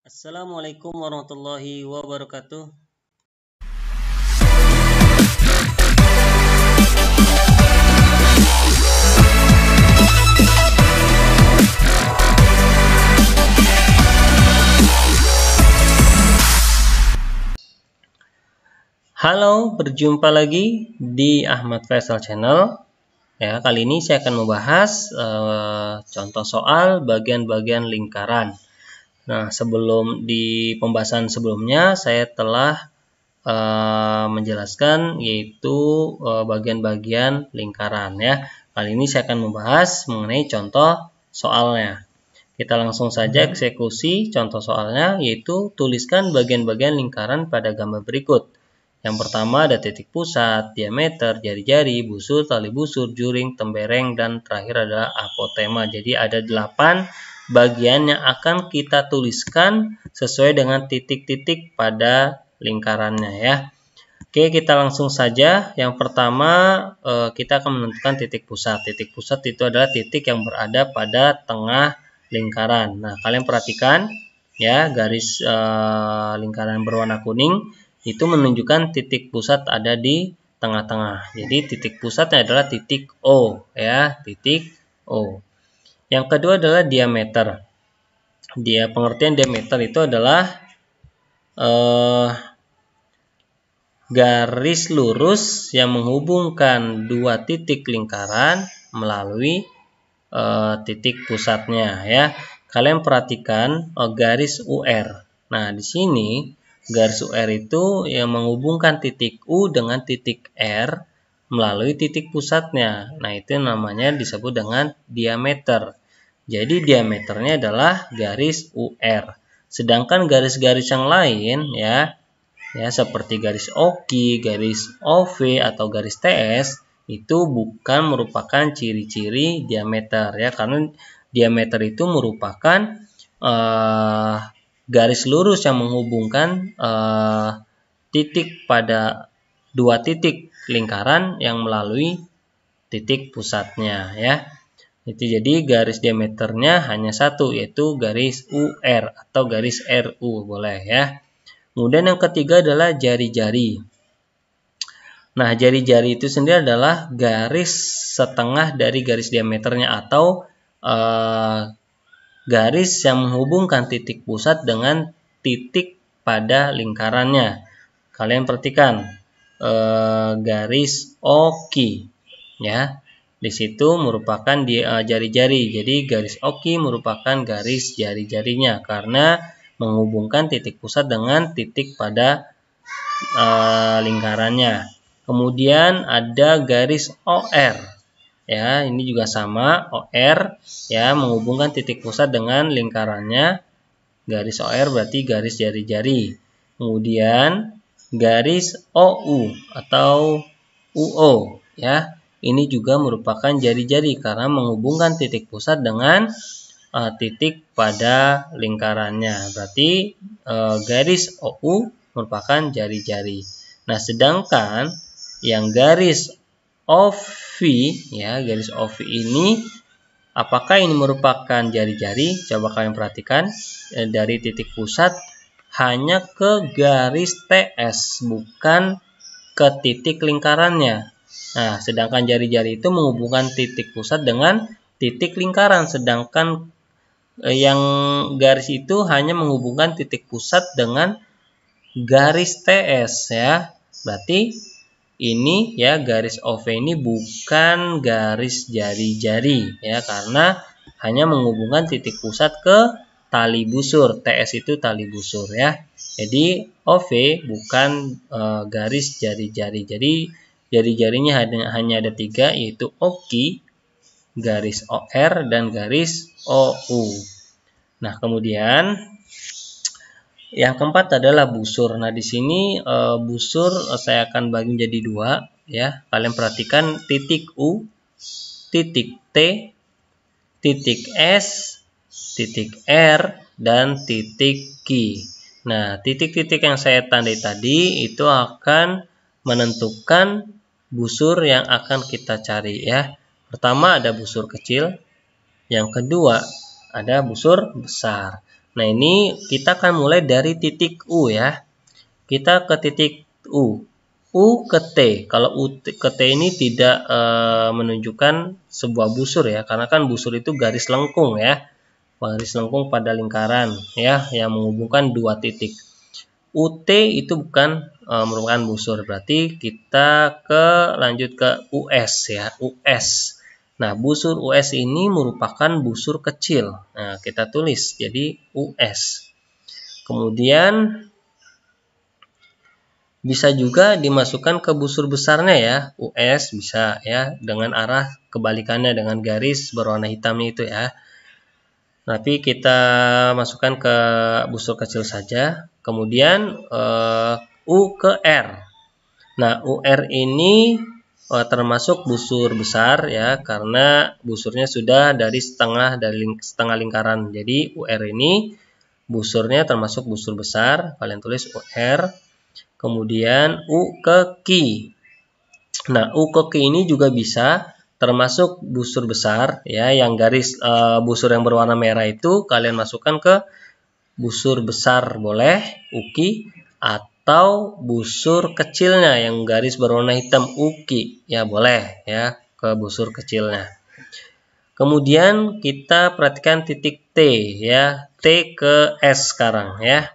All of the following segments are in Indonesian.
Assalamualaikum warahmatullahi wabarakatuh. Halo, berjumpa lagi di Ahmad Faisal Channel. Ya, kali ini saya akan membahas contoh soal bagian-bagian lingkaran. Nah, sebelum di pembahasan sebelumnya saya telah menjelaskan yaitu bagian-bagian lingkaran ya. Kali ini saya akan membahas mengenai contoh soalnya. Kita langsung saja eksekusi contoh soalnya, yaitu tuliskan bagian-bagian lingkaran pada gambar berikut. Yang pertama ada titik pusat, diameter, jari-jari, busur, tali busur, juring, tembereng, dan terakhir adalah apotema. Jadi ada 8 bagian yang akan kita tuliskan sesuai dengan titik-titik pada lingkarannya ya. Oke, kita langsung saja. Yang pertama kita akan menentukan titik pusat. Titik pusat itu adalah titik yang berada pada tengah lingkaran. Nah, kalian perhatikan ya, garis lingkaran berwarna kuning itu menunjukkan titik pusat ada di tengah-tengah. Jadi titik pusatnya adalah titik O ya, titik O. Yang kedua adalah diameter. Pengertian diameter itu adalah garis lurus yang menghubungkan dua titik lingkaran melalui titik pusatnya ya. Kalian perhatikan garis UR. Nah, di sini garis UR itu yang menghubungkan titik U dengan titik R melalui titik pusatnya. Nah, itu namanya disebut dengan diameter. Jadi diameternya adalah garis UR. Sedangkan garis-garis yang lain ya seperti garis OQ, garis OV atau garis TS itu bukan merupakan ciri-ciri diameter ya, karena diameter itu merupakan garis lurus yang menghubungkan titik pada dua titik lingkaran yang melalui titik pusatnya ya. Itu jadi garis diameternya hanya satu, yaitu garis UR atau garis RU boleh ya. Kemudian yang ketiga adalah jari-jari. Nah, jari-jari itu sendiri adalah garis setengah dari garis diameternya atau garis yang menghubungkan titik pusat dengan titik pada lingkarannya. Kalian perhatikan garis OQ ya. Di situ merupakan jari-jari. Jadi garis OQ merupakan garis jari-jarinya karena menghubungkan titik pusat dengan titik pada lingkarannya. Kemudian ada garis OR. Ya, ini juga sama, OR ya, menghubungkan titik pusat dengan lingkarannya. Garis OR berarti garis jari-jari. Kemudian garis OU atau UO ya. Ini juga merupakan jari-jari karena menghubungkan titik pusat dengan titik pada lingkarannya. Berarti garis OU merupakan jari-jari. Nah, sedangkan yang garis OV ya, garis OV ini apakah ini merupakan jari-jari? Coba kalian perhatikan dari titik pusat hanya ke garis TS, bukan ke titik lingkarannya. Nah, sedangkan jari-jari itu menghubungkan titik pusat dengan titik lingkaran, sedangkan yang garis itu hanya menghubungkan titik pusat dengan garis TS ya. Berarti ini ya, garis OV ini bukan garis jari-jari ya, karena hanya menghubungkan titik pusat ke tali busur. TS itu tali busur ya. Jadi OV bukan garis jari-jari. Jadi jari-jarinya hanya ada 3, yaitu OQ, garis OR, dan garis OU. Nah, kemudian yang keempat adalah busur. Nah, di sini busur saya akan bagi menjadi 2 ya. Kalian perhatikan titik U, titik T, titik S, titik R, dan titik Q. Nah, titik-titik yang saya tandai tadi itu akan menentukan busur yang akan kita cari ya. Pertama ada busur kecil, yang kedua ada busur besar. Nah, ini kita akan mulai dari titik U ya. Kita ke titik U. U ke T. Kalau U ke T ini tidak menunjukkan sebuah busur ya, karena kan busur itu garis lengkung ya. Garis lengkung pada lingkaran ya, yang menghubungkan dua titik. UT itu bukan merupakan busur, berarti kita lanjut ke US ya, US. Nah, busur US ini merupakan busur kecil. Nah, kita tulis jadi US. Kemudian bisa juga dimasukkan ke busur besarnya ya, US bisa ya, dengan arah kebalikannya dengan garis berwarna hitamnya itu ya. Tapi kita masukkan ke busur kecil saja. Kemudian U ke R. Nah, UR ini termasuk busur besar ya, karena busurnya sudah dari setengah lingkaran. Jadi UR ini busurnya termasuk busur besar. Kalian tulis UR. Kemudian U ke Q. Nah, U ke Q ini juga bisa termasuk busur besar ya, yang garis busur yang berwarna merah itu kalian masukkan ke busur besar boleh, UQ, atau busur kecilnya yang garis berwarna hitam UQ ya boleh ya, ke busur kecilnya. Kemudian kita perhatikan titik T ya, T ke S sekarang ya,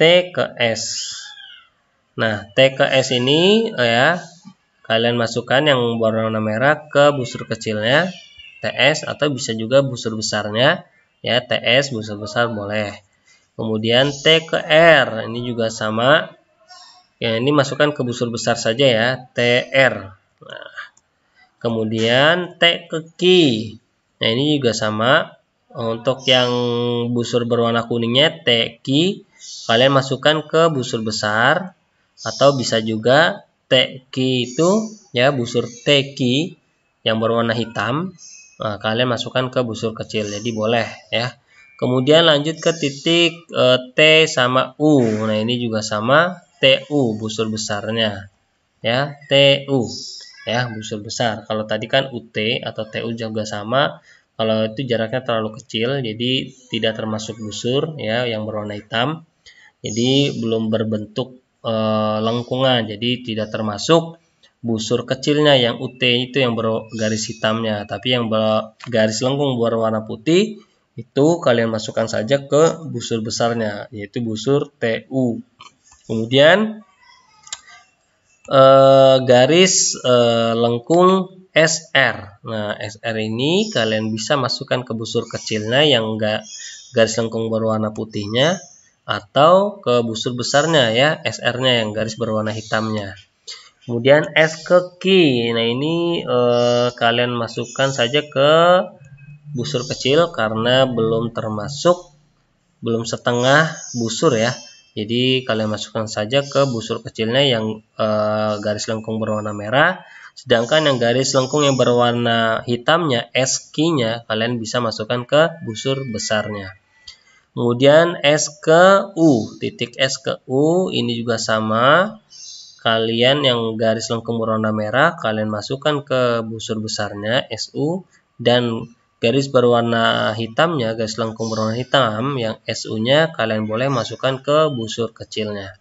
T ke S. Nah, T ke S ini ya, kalian masukkan yang berwarna merah ke busur kecilnya TS, atau bisa juga busur besarnya ya, TS busur besar boleh. Kemudian T ke R ini juga sama ya, ini masukkan ke busur besar saja ya, TR. Nah, kemudian T ke Q. Nah, ini juga sama, untuk yang busur berwarna kuningnya TQ kalian masukkan ke busur besar, atau bisa juga TQ itu ya, busur TQ yang berwarna hitam, nah, kalian masukkan ke busur kecil, jadi boleh ya. Kemudian lanjut ke titik T sama U. Nah, ini juga sama, TU busur besarnya ya, TU ya, busur besar. Kalau tadi kan UT atau TU juga sama, kalau itu jaraknya terlalu kecil jadi tidak termasuk busur ya, yang berwarna hitam. Jadi belum berbentuk lengkungan, jadi tidak termasuk busur kecilnya yang UT itu yang bergaris hitamnya. Tapi yang garis lengkung berwarna putih itu kalian masukkan saja ke busur besarnya, yaitu busur TU. Kemudian garis lengkung SR. Nah, SR ini kalian bisa masukkan ke busur kecilnya yang garis lengkung berwarna putihnya, atau ke busur besarnya ya, SR-nya yang garis berwarna hitamnya. Kemudian S ke Q. Nah, ini kalian masukkan saja ke busur kecil karena belum setengah busur ya. Jadi kalian masukkan saja ke busur kecilnya yang garis lengkung berwarna merah. Sedangkan yang garis lengkung yang berwarna hitamnya, SQ-nya, kalian bisa masukkan ke busur besarnya. Kemudian S ke U, titik S ke U ini juga sama. Kalian yang garis lengkung berwarna merah, kalian masukkan ke busur besarnya SU, dan garis berwarna hitamnya, garis lengkung berwarna hitam yang SU-nya, kalian boleh masukkan ke busur kecilnya.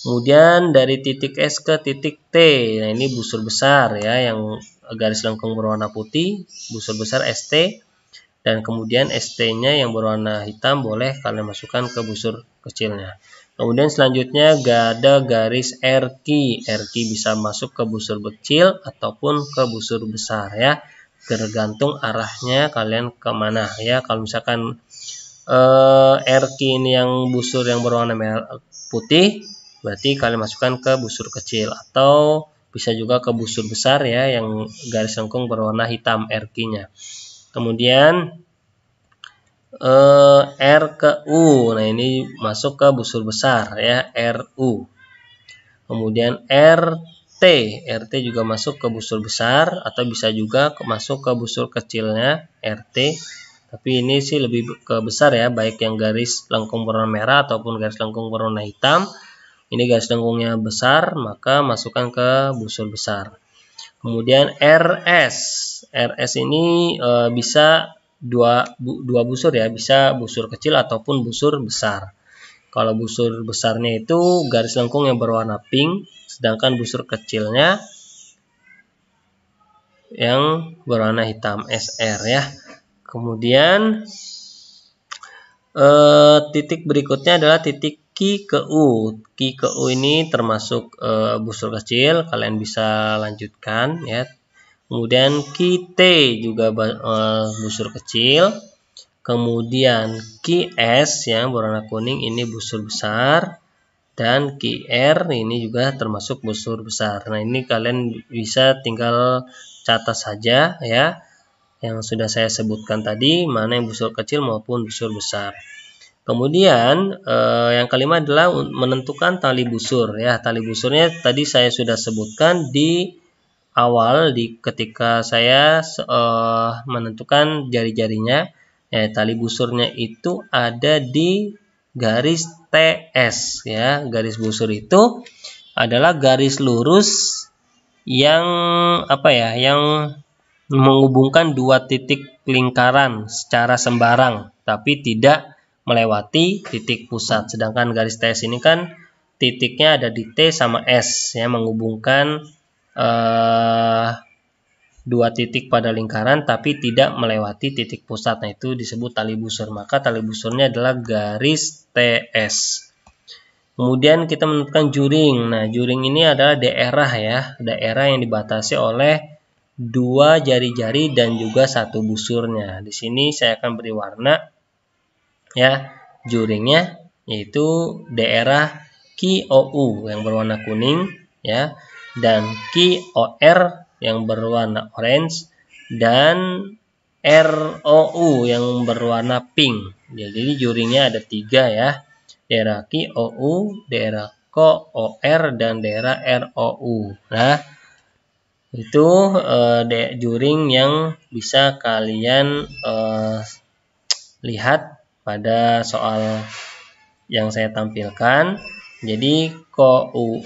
Kemudian dari titik S ke titik T, nah ini busur besar ya, yang garis lengkung berwarna putih, busur besar ST. Dan kemudian ST-nya yang berwarna hitam boleh kalian masukkan ke busur kecilnya. Kemudian selanjutnya ada garis RQ. RQ bisa masuk ke busur kecil ataupun ke busur besar ya, tergantung arahnya kalian kemana ya. Kalau misalkan RQ ini yang busur yang berwarna merah putih, berarti kalian masukkan ke busur kecil, atau bisa juga ke busur besar ya, yang garis lengkung berwarna hitam RQ-nya. Kemudian R ke U. Nah, ini masuk ke busur besar ya, RU. Kemudian RT juga masuk ke busur besar, atau bisa juga masuk ke busur kecilnya RT. Tapi ini sih lebih ke besar ya, baik yang garis lengkung berwarna merah ataupun garis lengkung berwarna hitam. Ini garis lengkungnya besar, maka masukkan ke busur besar. Kemudian RS. RS ini bisa dua busur ya, bisa busur kecil ataupun busur besar. Kalau busur besarnya itu garis lengkung yang berwarna pink, sedangkan busur kecilnya yang berwarna hitam, SR ya. Kemudian titik berikutnya adalah titik Q ke U. Q ke U ini termasuk busur kecil, kalian bisa lanjutkan ya. Kemudian QT juga busur kecil. Kemudian QS yang berwarna kuning ini busur besar, dan QR ini juga termasuk busur besar. Nah, ini kalian bisa tinggal catat saja ya, yang sudah saya sebutkan tadi, mana yang busur kecil maupun busur besar. Kemudian yang kelima adalah menentukan tali busur ya. Tali busurnya tadi saya sudah sebutkan di awal ketika saya menentukan jari-jarinya. Tali busurnya itu ada di garis TS ya. Garis busur itu adalah garis lurus yang yang menghubungkan dua titik lingkaran secara sembarang tapi tidak melewati titik pusat. Sedangkan garis TS ini kan titiknya ada di T sama S ya, menghubungkan dua titik pada lingkaran tapi tidak melewati titik pusat. Nah, itu disebut tali busur. Maka tali busurnya adalah garis TS. Kemudian kita menentukan juring. Nah, juring ini adalah daerah ya, daerah yang dibatasi oleh dua jari-jari dan juga satu busurnya. Di sini saya akan beri warna ya juringnya, yaitu daerah QOU yang berwarna kuning ya, dan QOR yang berwarna orange, dan ROU yang berwarna pink. Jadi juringnya ada 3 ya, daerah QOU, daerah KOR, dan daerah ROU. Nah, itu juring yang bisa kalian lihat pada soal yang saya tampilkan. Jadi QOU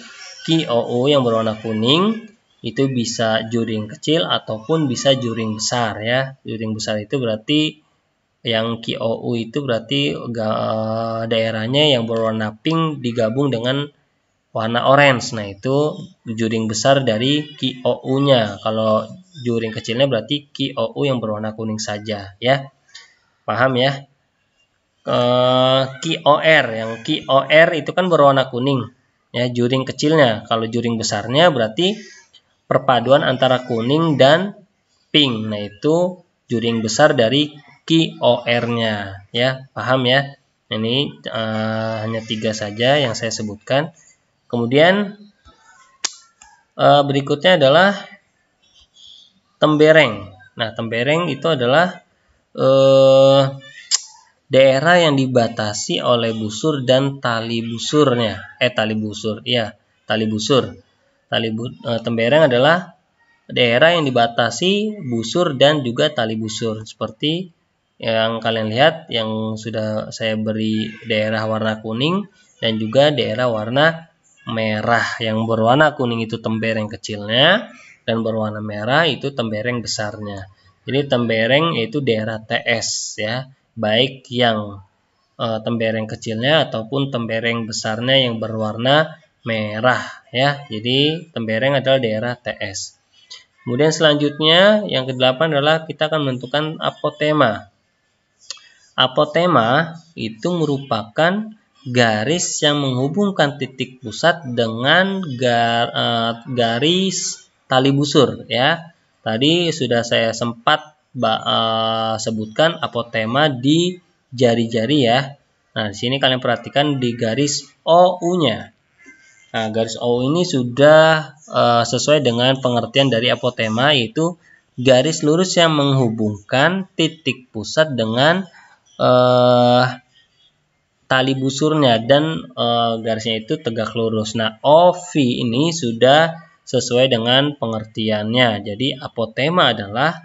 yang berwarna kuning itu bisa juring kecil ataupun bisa juring besar ya. Juring besar itu berarti yang QOU itu berarti daerahnya yang berwarna pink digabung dengan warna orange. Nah, itu juring besar dari QOU-nya. Kalau juring kecilnya berarti QOU yang berwarna kuning saja ya. Paham ya? QOR, yang QOR itu kan berwarna kuning ya, juring kecilnya. Kalau juring besarnya berarti perpaduan antara kuning dan pink. Nah, itu juring besar dari QOR-nya ya. Paham ya? Ini hanya 3 saja yang saya sebutkan. Kemudian berikutnya adalah tembereng. Nah, tembereng itu adalah daerah yang dibatasi oleh busur dan tali busurnya. Tali busur. Tembereng adalah daerah yang dibatasi busur dan juga tali busur. Seperti yang kalian lihat yang sudah saya beri daerah warna kuning dan juga daerah warna merah. Yang berwarna kuning itu tembereng kecilnya dan berwarna merah itu tembereng besarnya. Jadi tembereng yaitu daerah TS ya, baik yang tembereng kecilnya ataupun tembereng besarnya yang berwarna merah ya. Jadi tembereng adalah daerah TS. Kemudian selanjutnya yang ke-8 adalah kita akan menentukan apotema. Apotema itu merupakan garis yang menghubungkan titik pusat dengan garis tali busur ya. Tadi sudah saya sempat sebutkan apotema di jari-jari ya. Nah, di sini kalian perhatikan di garis OU-nya. Nah, garis OU ini sudah sesuai dengan pengertian dari apotema, yaitu garis lurus yang menghubungkan titik pusat dengan tali busurnya dan garisnya itu tegak lurus. Nah, OV ini sudah sesuai dengan pengertiannya. Jadi apotema adalah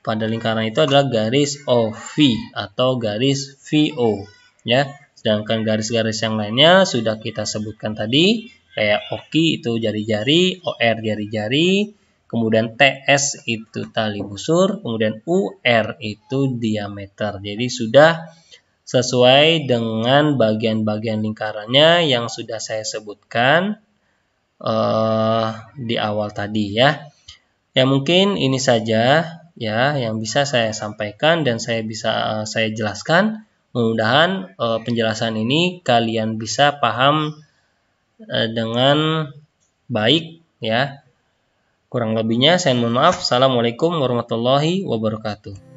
pada lingkaran itu adalah garis OV atau garis VO ya. Sedangkan garis-garis yang lainnya sudah kita sebutkan tadi, kayak OKI itu jari-jari, OR jari-jari, kemudian TS itu tali busur, kemudian UR itu diameter. Jadi sudah sesuai dengan bagian-bagian lingkarannya yang sudah saya sebutkan di awal tadi ya. Ya mungkin ini saja ya yang bisa saya sampaikan dan saya jelaskan. Mudah-mudahan penjelasan ini kalian bisa paham dengan baik ya. Kurang lebihnya saya mohon maaf. Assalamualaikum warahmatullahi wabarakatuh.